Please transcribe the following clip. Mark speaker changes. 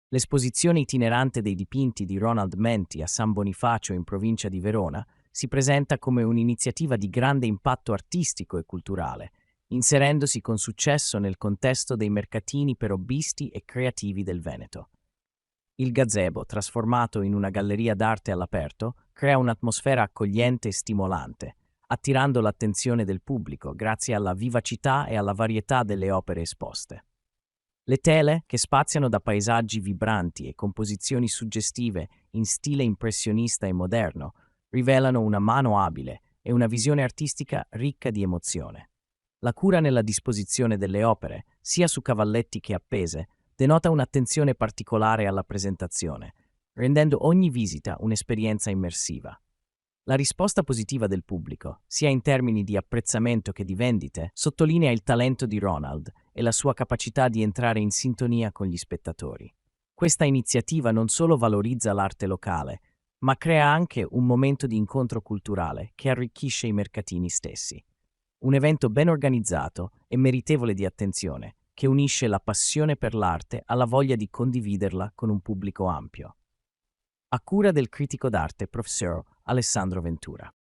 Speaker 1: L'esposizione itinerante dei dipinti di Ronald Menti a San Bonifacio in provincia di Verona si presenta come un'iniziativa di grande impatto artistico e culturale, inserendosi con successo nel contesto dei mercatini per hobbisti e creativi del Veneto. Il gazebo, trasformato in una galleria d'arte all'aperto, crea un'atmosfera accogliente e stimolante, attirando l'attenzione del pubblico grazie alla vivacità e alla varietà delle opere esposte. Le tele, che spaziano da paesaggi vibranti e composizioni suggestive in stile impressionista e moderno, rivelano una mano abile e una visione artistica ricca di emozione. La cura nella disposizione delle opere, sia su cavalletti che appese, denota un'attenzione particolare alla presentazione, rendendo ogni visita un'esperienza immersiva. La risposta positiva del pubblico, sia in termini di apprezzamento che di vendite, sottolinea il talento di Ronald e la sua capacità di entrare in sintonia con gli spettatori. Questa iniziativa non solo valorizza l'arte locale, ma crea anche un momento di incontro culturale che arricchisce i mercatini stessi. Un evento ben organizzato e meritevole di attenzione, che unisce la passione per l'arte alla voglia di condividerla con un pubblico ampio. A cura del critico d'arte professor Alessandro Ventura.